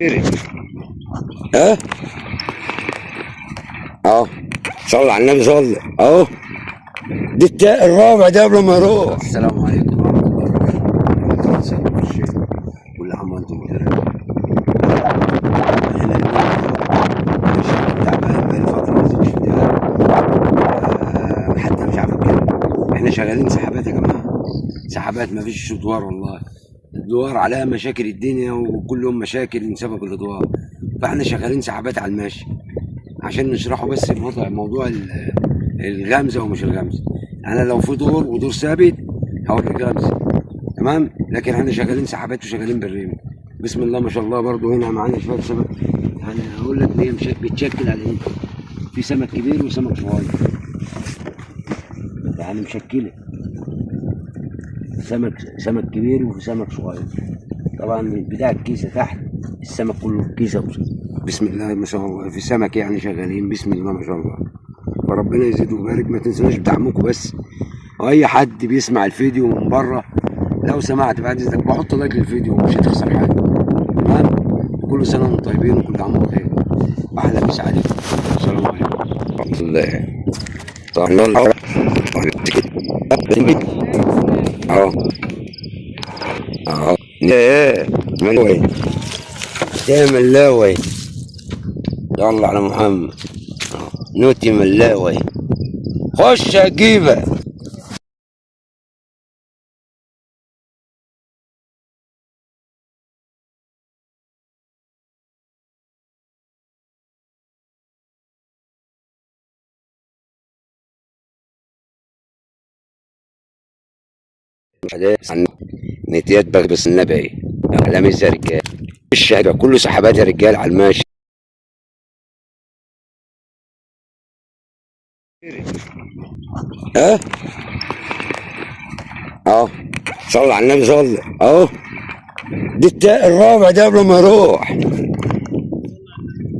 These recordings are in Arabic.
ها اهو، صلى على النبي، صلى اهو. دي الرابع ده قبل ما يروح. السلام عليكم ورحمه الله وبركاته. سيدنا الشيخ كل عام وانتم بخير. احنا تعبان بقالي فتره ما نزلتش فيديوهات، حتى مش عارف اتكلم. احنا شغالين سحابات يا جماعه، سحابات، ما فيش ادوار والله. الادوار عليها مشاكل الدنيا، وكل يوم مشاكل من سبب الادوار، فاحنا شغالين سحابات على الماشي عشان نشرحه بس موضوع الغمزه ومش الغمزه. انا لو في دور ودور ثابت هوريك غمزه، تمام، لكن احنا شغالين سحابات وشغالين بالريم. بسم الله ما شاء الله. برضه هنا معانا شويه سمك، هقول لك هي بتشكل على ايه. في سمك كبير وسمك صغير، يعني مشكله سمك كبير وفي سمك صغير. طبعا بتاع الكيسه تحت السمك كله في كيسه. بسم الله ما شاء الله. في سمك يعني شغالين بسم الله ما شاء الله. فربنا يزيد ويبارك. ما تنسوناش بدعمكم بس، واي حد بيسمع الفيديو من بره لو سمعت بعد اذنك بحط لايك للفيديو، مش هتخسر حاجه، تمام. كل سنه وانتم طيبين وكل عام وانتم بخير. احلى مسا عليكم. السلام عليكم ورحمه الله. اهو اهو ايه ملوي ملاوي. يلا على محمد نوتي ملاوي. خش اجيبه. عن نتيات بس النبي على ميزة رجال. الشارع كله سحبات يا رجال على الماشي. ها اهو، صلى على النبي، صلى اهو. دي الرابع ده قبل ما يروح.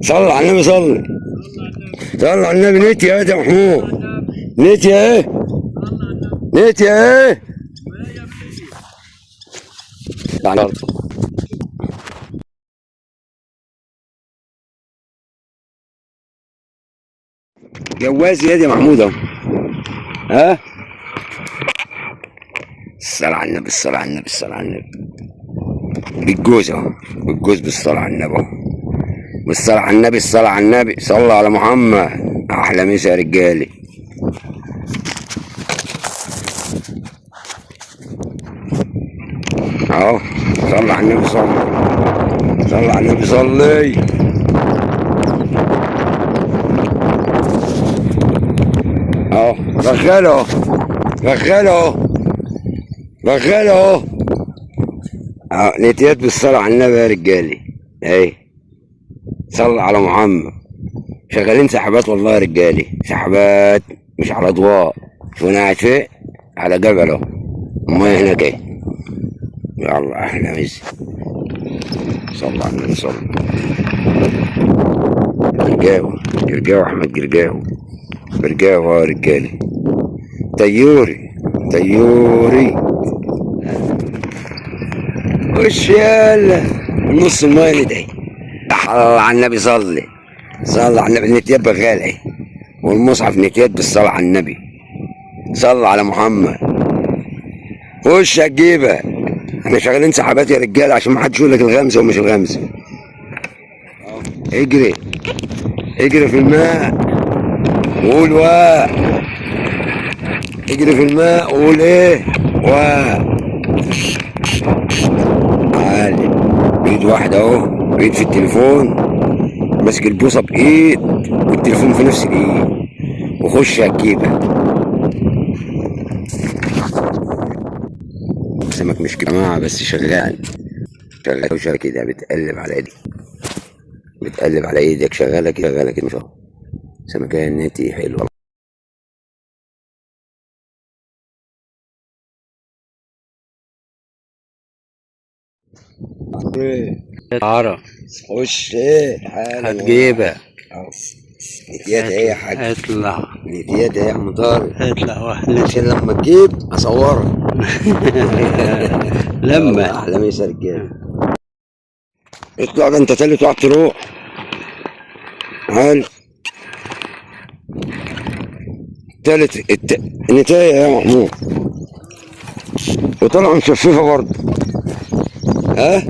صلى على النبي، صلى على النبي. نتي يا محمود، نتي ايه، نتي ايه. جوازي يا محمود اهو. ها الصلاة على النبي، الصلاة على النبي، الصلاة على النبي. بالجوز اهو، بالجوز بالصلاة على النبي اهو. بالصلاة على النبي، الصلاة على النبي، صلى على محمد. احلى مسا يا رجالي. اهو صلى على النبي، صلى على النبي، صلي اهو. رغاله رغاله رغاله اهو. نتيات بالصلاة على النبي يا رجالي. اهي صلى على محمد. شغالين سحبات والله يا رجالي، سحبات مش على اضواء. وانا قاعد فين على جبل اهو، الميه هناك اهي. يلا احلى مسا. صلى على النبي، صلى. جرجاوي احمد جرجاوي يا رجالي. طيوري خش يلا نص الميه ندعي. الله على النبي، صلى على النبي. نتيات بغالي والمصحف نتيات بالصلاة على النبي. صلى على محمد. خش هتجيبها. احنا شغالين سحابات يا رجاله عشان ما حدش يقول لك الغمزه ومش الغمزه. اجري في الماء وقول وا. اجري في الماء وقول ايه وا. عالي بايد واحده اهو، بايد في التليفون، ماسك البوصه بايد والتليفون في نفس الايد، وخش هتجيبها. سمك مش جماعة بس شغال وشغال كده، بتقلب على ايدك شغالة كده ما شاء الله. سمكية نتي حلوة. عرب خش ايه هتجيبها. نتيات ايه يا حاج، اطلع نتيات ايه يا عم طارق. اطلع واحنا عشان لما تجيب اصورك. لما احلى مسا رجاله. اطلع ده انت تالت واحد تروح. حلو. النتاية يا محمود، وطلع مشففة برضه. ها؟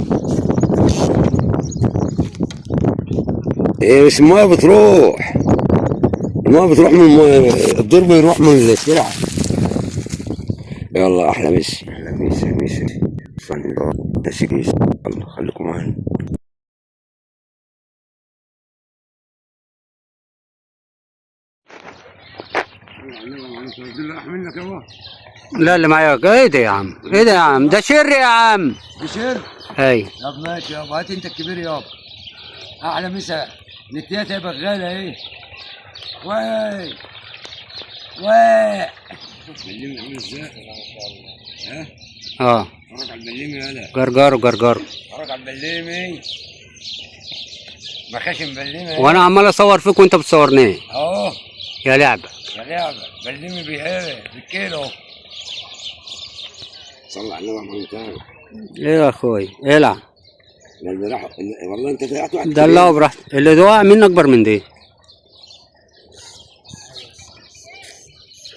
إيه بس المايه بتروح، المايه بتروح من الدور بيروح من السرعة. يلا احلى مسا، احلى مسا مسا. ده سيكيس. يلا خليكم معانا. لا اللي معايا ايه ده يا عم؟ ايه ده يا عم؟ ده شر يا عم. بشير؟ اي طب ماشي يابا، هات انت الكبير يابا. احلى مسا. نتياتها بغالة ايه؟ واي واي. بليم عامل ازاي؟ ها؟ اه اتفرج على البليم يالا. جرجر جرجر. اتفرج على البليمي. ما خاشم بليمي. وانا عمال اصور فيك وانت بتصورني اهو. يا لعبه يا لعبه بليمي بيهاوي بالكيلو. صلى على النبي محمد. ايه يا اخوي؟ العب. ده اللي راح والله انت طلعت واحد. دلعه براحتك، اللي دعاء مني اكبر من دي.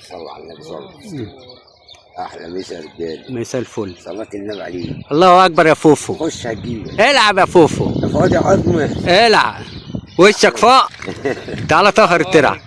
صلى على النبي صلى. احلى مسا يا رجاله. مسا الفل. صلاة النبي عليه. الله اكبر يا فوفو. خش هتجيبه. العب يا فوفو. يا فاضي عظمه. العب وشك فوق. تعالى طهر الترع.